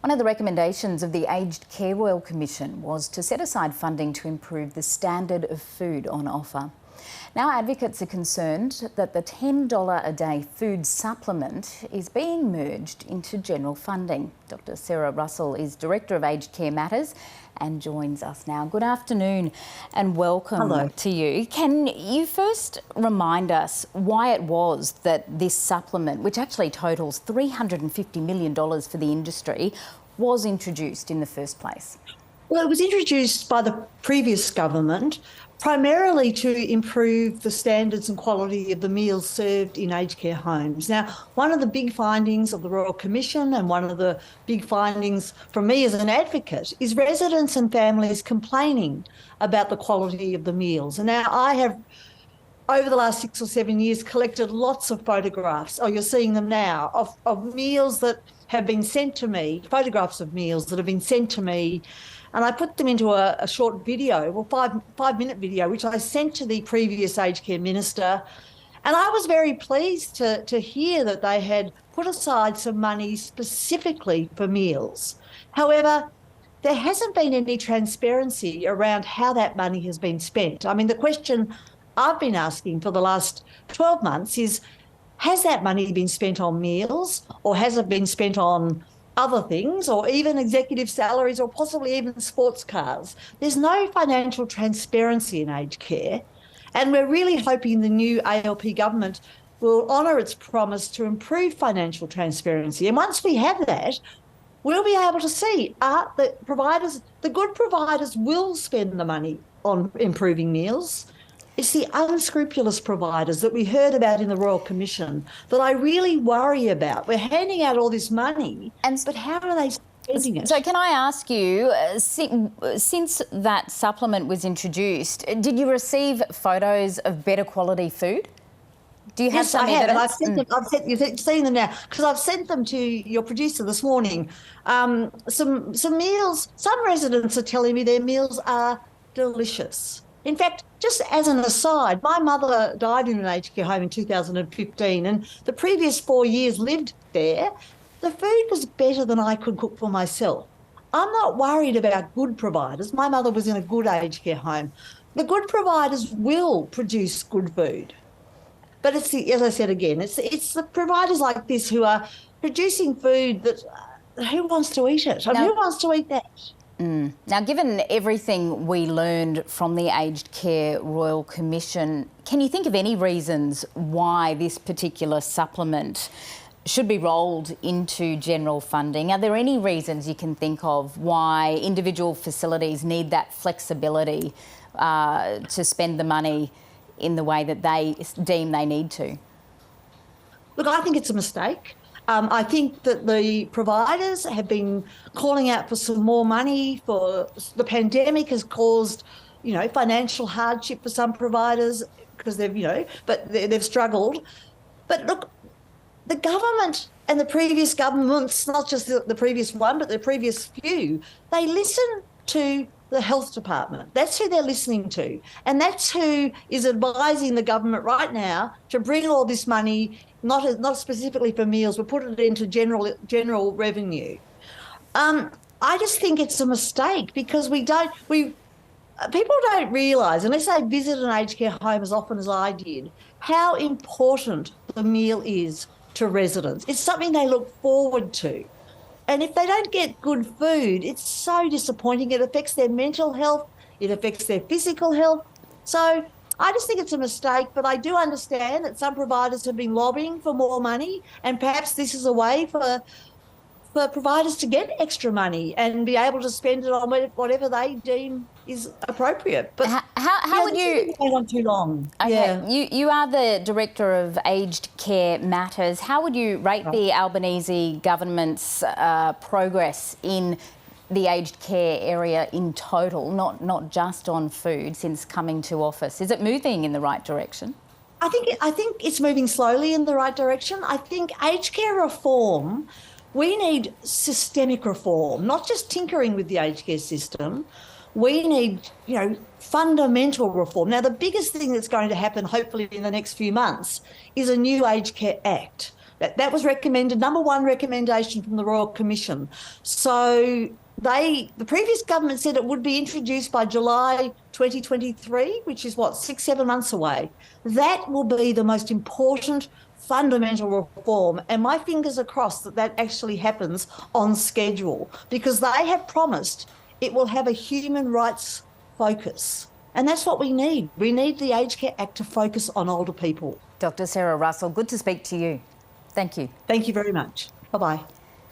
One of the recommendations of the Aged Care Royal Commission was to set aside funding to improve the standard of food on offer. Now, advocates are concerned that the $10 a day food supplement is being merged into general funding. Dr. Sarah Russell is Director of Aged Care Matters and joins us now. Good afternoon and welcome. Hello. To you. Can you first remind us why it was that this supplement, which actually totals $350 million for the industry, was introduced in the first place? Well, it was introduced by the previous government primarily to improve the standards and quality of the meals served in aged care homes. Now, one of the big findings of the Royal Commission and one of the big findings from me as an advocate is residents and families complaining about the quality of the meals. And now I have, over the last 6 or 7 years, collected lots of photographs, you're seeing them now, of meals that have been sent to me, photographs of meals that have been sent to me, and I put them into a short video, well, five-minute video, which I sent to the previous aged care minister. And I was very pleased to hear that they had put aside some money specifically for meals. However, there hasn't been any transparency around how that money has been spent. I mean, the question I've been asking for the last 12 months is, has that money been spent on meals, or has it been spent on other things, or even executive salaries, or possibly even sports cars? There's no financial transparency in aged care, and we're really hoping the new ALP government will honour its promise to improve financial transparency. And once we have that, we'll be able to see the good providers will spend the money on improving meals. It's the unscrupulous providers that we heard about in the Royal Commission that I really worry about. We're handing out all this money, but how are they spending it? So can I ask you, since that supplement was introduced, did you receive photos of better quality food? Do you have some evidence? I've sent them. You've seen them now, because I've sent them to your producer this morning. Some meals, some residents are telling me their meals are delicious. In fact, just as an aside, my mother died in an aged care home in 2015, and the previous 4 years lived there. The food was better than I could cook for myself. I'm not worried about good providers. My mother was in a good aged care home. The good providers will produce good food. But it's as I said again, it's the providers like this who are producing food that, who wants to eat it? Who wants to eat that? Now, given everything we learned from the Aged Care Royal Commission, can you think of any reasons why this particular supplement should be rolled into general funding? Are there any reasons you can think of why individual facilities need that flexibility to spend the money in the way that they deem they need to? Look, I think it's a mistake. I think that the providers have been calling out for some more money. For the pandemic has caused, financial hardship for some providers because they've struggled. But look, the government and the previous governments, not just the previous one, but the previous few, they listen to the health department. That's who they're listening to. And that's who is advising the government right now to bring all this money, not specifically for meals, but put it into general revenue. I just think it's a mistake, because people don't realise, unless they visit an aged care home as often as I did, how important the meal is to residents. It's something they look forward to. And if they don't get good food, it's so disappointing. It affects their mental health. It affects their physical health. So I just think it's a mistake, but I do understand that some providers have been lobbying for more money, and perhaps this is a way for providers to get extra money and be able to spend it on whatever they deem is appropriate. But how would you... It's on too long. Okay, yeah. You are the Director of Aged Care Matters. How would you rate the Albanese government's progress in the aged care area in total, not just on food, since coming to office? Is it moving in the right direction? I think it's moving slowly in the right direction. I think aged care reform, we need systemic reform, not just tinkering with the aged care system. We need, fundamental reform. Now, the biggest thing that's going to happen, hopefully in the next few months, is a new Aged Care Act. That was recommended, number one recommendation from the Royal Commission. So the previous government said it would be introduced by July 2023, which is what, 6-7 months away. That will be the most important fundamental reform, and my fingers are crossed that that actually happens on schedule, because they have promised it will have a human rights focus. And that's what we need. We need the Aged Care Act to focus on older people. Dr. Sarah Russell, good to speak to you. Thank you. Thank you very much. Bye-bye.